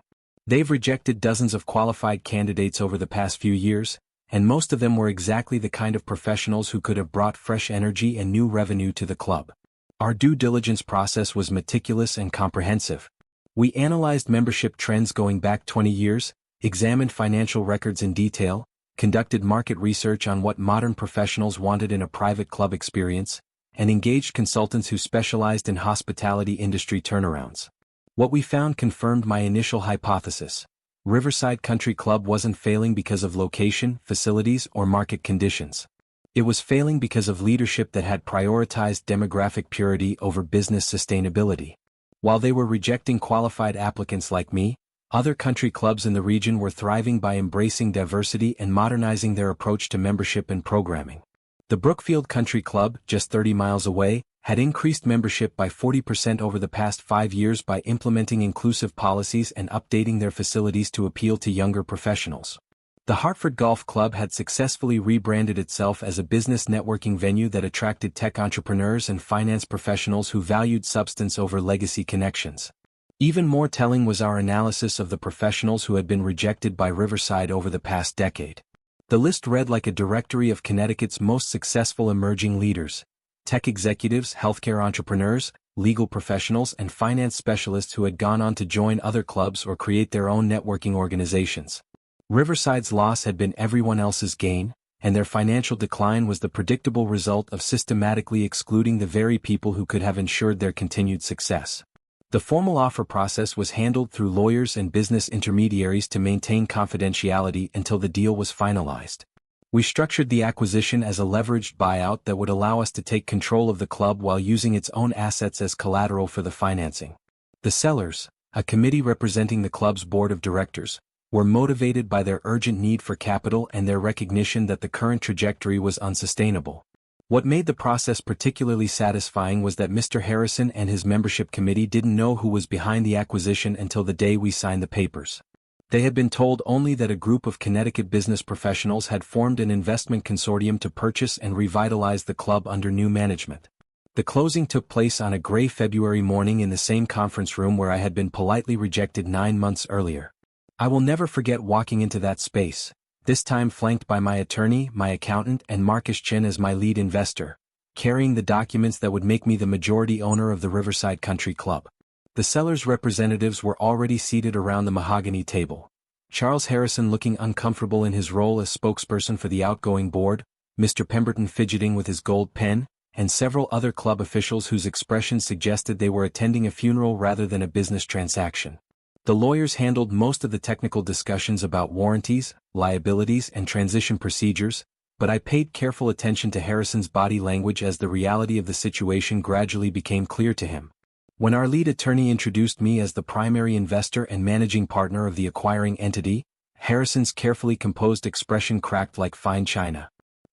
They've rejected dozens of qualified candidates over the past few years, and most of them were exactly the kind of professionals who could have brought fresh energy and new revenue to the club. Our due diligence process was meticulous and comprehensive. We analyzed membership trends going back 20 years, examined financial records in detail, conducted market research on what modern professionals wanted in a private club experience, and engaged consultants who specialized in hospitality industry turnarounds. What we found confirmed my initial hypothesis. Riverside Country Club wasn't failing because of location, facilities, or market conditions. It was failing because of leadership that had prioritized demographic purity over business sustainability. While they were rejecting qualified applicants like me, other country clubs in the region were thriving by embracing diversity and modernizing their approach to membership and programming. The Brookfield Country Club, just 30 miles away, had increased membership by 40% over the past 5 years by implementing inclusive policies and updating their facilities to appeal to younger professionals. The Hartford Golf Club had successfully rebranded itself as a business networking venue that attracted tech entrepreneurs and finance professionals who valued substance over legacy connections. Even more telling was our analysis of the professionals who had been rejected by Riverside over the past decade. The list read like a directory of Connecticut's most successful emerging leaders: tech executives, healthcare entrepreneurs, legal professionals, and finance specialists who had gone on to join other clubs or create their own networking organizations. Riverside's loss had been everyone else's gain, and their financial decline was the predictable result of systematically excluding the very people who could have ensured their continued success. The formal offer process was handled through lawyers and business intermediaries to maintain confidentiality until the deal was finalized. We structured the acquisition as a leveraged buyout that would allow us to take control of the club while using its own assets as collateral for the financing. The sellers, a committee representing the club's board of directors, were motivated by their urgent need for capital and their recognition that the current trajectory was unsustainable. What made the process particularly satisfying was that Mr. Harrison and his membership committee didn't know who was behind the acquisition until the day we signed the papers. They had been told only that a group of Connecticut business professionals had formed an investment consortium to purchase and revitalize the club under new management. The closing took place on a gray February morning in the same conference room where I had been politely rejected 9 months earlier. I will never forget walking into that space, this time flanked by my attorney, my accountant, and Marcus Chin as my lead investor, carrying the documents that would make me the majority owner of the Riverside Country Club. The sellers' representatives were already seated around the mahogany table. Charles Harrison looking uncomfortable in his role as spokesperson for the outgoing board, Mr. Pemberton fidgeting with his gold pen, and several other club officials whose expressions suggested they were attending a funeral rather than a business transaction. The lawyers handled most of the technical discussions about warranties, liabilities, and transition procedures, but I paid careful attention to Harrison's body language as the reality of the situation gradually became clear to him. When our lead attorney introduced me as the primary investor and managing partner of the acquiring entity, Harrison's carefully composed expression cracked like fine china.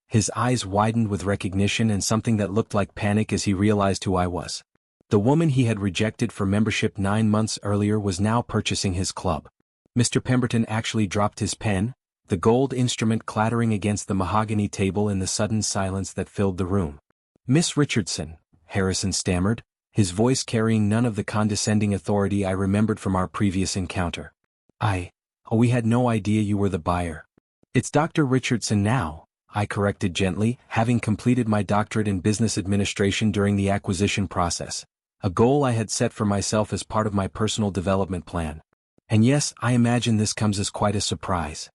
His eyes widened with recognition and something that looked like panic as he realized who I was. The woman he had rejected for membership 9 months earlier was now purchasing his club. Mr. Pemberton actually dropped his pen, the gold instrument clattering against the mahogany table in the sudden silence that filled the room. "Miss Richardson," Harrison stammered, his voice carrying none of the condescending authority I remembered from our previous encounter. We had no idea you were the buyer." "It's Dr. Richardson now," I corrected gently, having completed my doctorate in business administration during the acquisition process, a goal I had set for myself as part of my personal development plan. And yes, I imagine this comes as quite a surprise.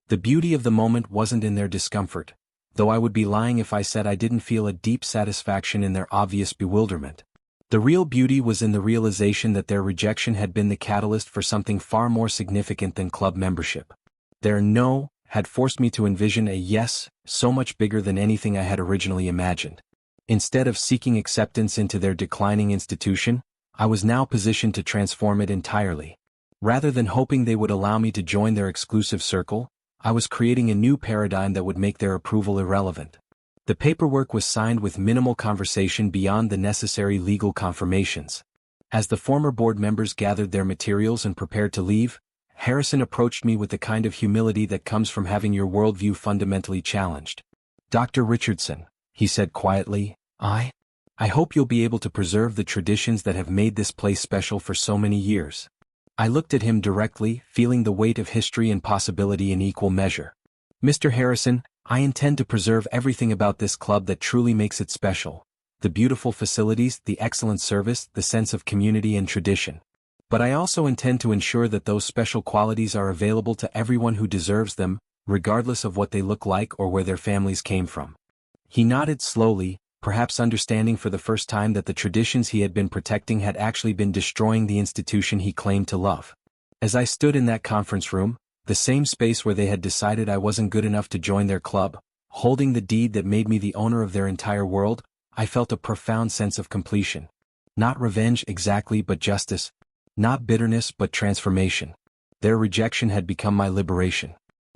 The beauty of the moment wasn't in their discomfort, though I would be lying if I said I didn't feel a deep satisfaction in their obvious bewilderment. The real beauty was in the realization that their rejection had been the catalyst for something far more significant than club membership. Their no had forced me to envision a yes, so much bigger than anything I had originally imagined. Instead of seeking acceptance into their declining institution, I was now positioned to transform it entirely. Rather than hoping they would allow me to join their exclusive circle, I was creating a new paradigm that would make their approval irrelevant. The paperwork was signed with minimal conversation beyond the necessary legal confirmations. As the former board members gathered their materials and prepared to leave, Harrison approached me with the kind of humility that comes from having your worldview fundamentally challenged. "Dr. Richardson," he said quietly, I hope you'll be able to preserve the traditions that have made this place special for so many years." I looked at him directly, feeling the weight of history and possibility in equal measure. "Mr. Harrison, I intend to preserve everything about this club that truly makes it special. The beautiful facilities, the excellent service, the sense of community and tradition. But I also intend to ensure that those special qualities are available to everyone who deserves them, regardless of what they look like or where their families came from." He nodded slowly, perhaps understanding for the first time that the traditions he had been protecting had actually been destroying the institution he claimed to love. As I stood in that conference room, the same space where they had decided I wasn't good enough to join their club, holding the deed that made me the owner of their entire world, I felt a profound sense of completion. Not revenge exactly, but justice. Not bitterness, but transformation. Their rejection had become my liberation.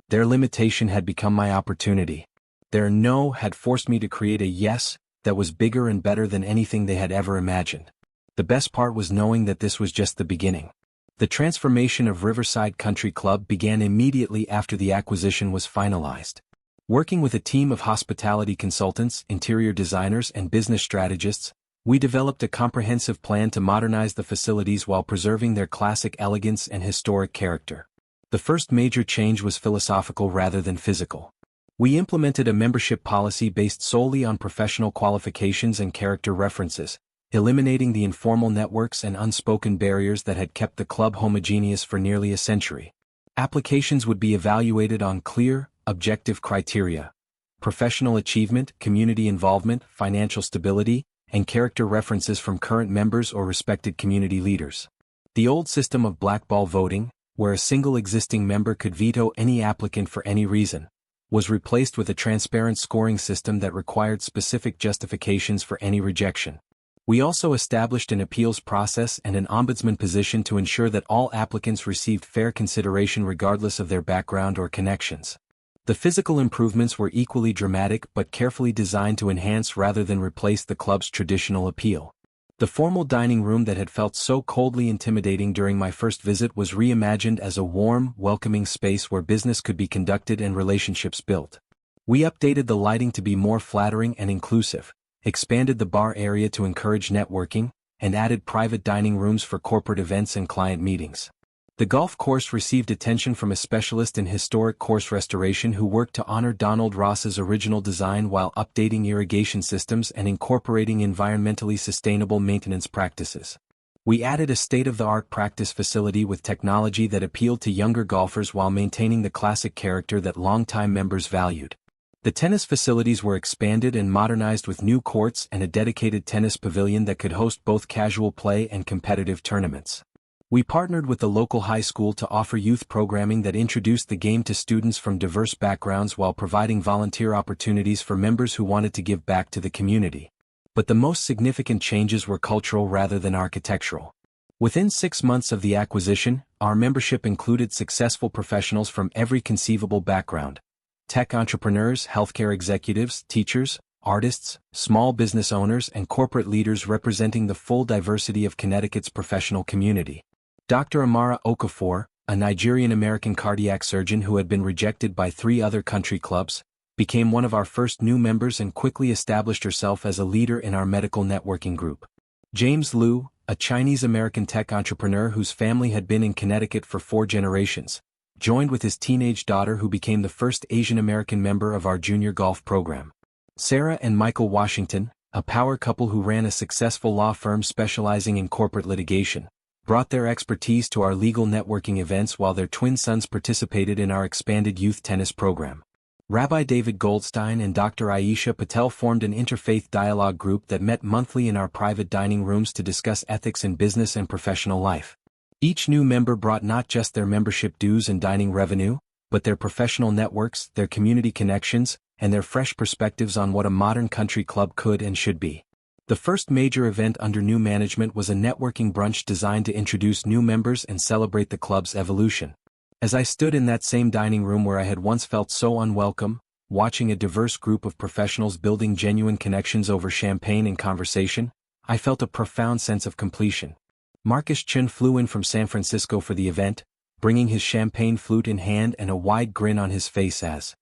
Their limitation had become my opportunity. Their no had forced me to create a yes that was bigger and better than anything they had ever imagined. The best part was knowing that this was just the beginning. The transformation of Riverside Country Club began immediately after the acquisition was finalized. Working with a team of hospitality consultants, interior designers, and business strategists, we developed a comprehensive plan to modernize the facilities while preserving their classic elegance and historic character. The first major change was philosophical rather than physical. We implemented a membership policy based solely on professional qualifications and character references, eliminating the informal networks and unspoken barriers that had kept the club homogeneous for nearly a century. Applications would be evaluated on clear, objective criteria: professional achievement, community involvement, financial stability, and character references from current members or respected community leaders. The old system of blackball voting, where a single existing member could veto any applicant for any reason, was replaced with a transparent scoring system that required specific justifications for any rejection. We also established an appeals process and an ombudsman position to ensure that all applicants received fair consideration regardless of their background or connections. The physical improvements were equally dramatic but carefully designed to enhance rather than replace the club's traditional appeal. The formal dining room that had felt so coldly intimidating during my first visit was reimagined as a warm, welcoming space where business could be conducted and relationships built. We updated the lighting to be more flattering and inclusive, expanded the bar area to encourage networking, and added private dining rooms for corporate events and client meetings. The golf course received attention from a specialist in historic course restoration who worked to honor Donald Ross's original design while updating irrigation systems and incorporating environmentally sustainable maintenance practices. We added a state-of-the-art practice facility with technology that appealed to younger golfers while maintaining the classic character that longtime members valued. The tennis facilities were expanded and modernized with new courts and a dedicated tennis pavilion that could host both casual play and competitive tournaments. We partnered with the local high school to offer youth programming that introduced the game to students from diverse backgrounds while providing volunteer opportunities for members who wanted to give back to the community. But the most significant changes were cultural rather than architectural. Within 6 months of the acquisition, our membership included successful professionals from every conceivable background: tech entrepreneurs, healthcare executives, teachers, artists, small business owners, and corporate leaders representing the full diversity of Connecticut's professional community. Dr. Amara Okafor, a Nigerian-American cardiac surgeon who had been rejected by 3 other country clubs, became one of our first new members and quickly established herself as a leader in our medical networking group. James Liu, a Chinese-American tech entrepreneur whose family had been in Connecticut for 4 generations, joined with his teenage daughter who became the first Asian-American member of our junior golf program. Sarah and Michael Washington, a power couple who ran a successful law firm specializing in corporate litigation, brought their expertise to our legal networking events while their twin sons participated in our expanded youth tennis program. Rabbi David Goldstein and Dr. Aisha Patel formed an interfaith dialogue group that met monthly in our private dining rooms to discuss ethics in business and professional life. Each new member brought not just their membership dues and dining revenue, but their professional networks, their community connections, and their fresh perspectives on what a modern country club could and should be. The first major event under new management was a networking brunch designed to introduce new members and celebrate the club's evolution. As I stood in that same dining room where I had once felt so unwelcome, watching a diverse group of professionals building genuine connections over champagne and conversation, I felt a profound sense of completion. Marcus Chun flew in from San Francisco for the event, bringing his champagne flute in hand and a wide grin on his face as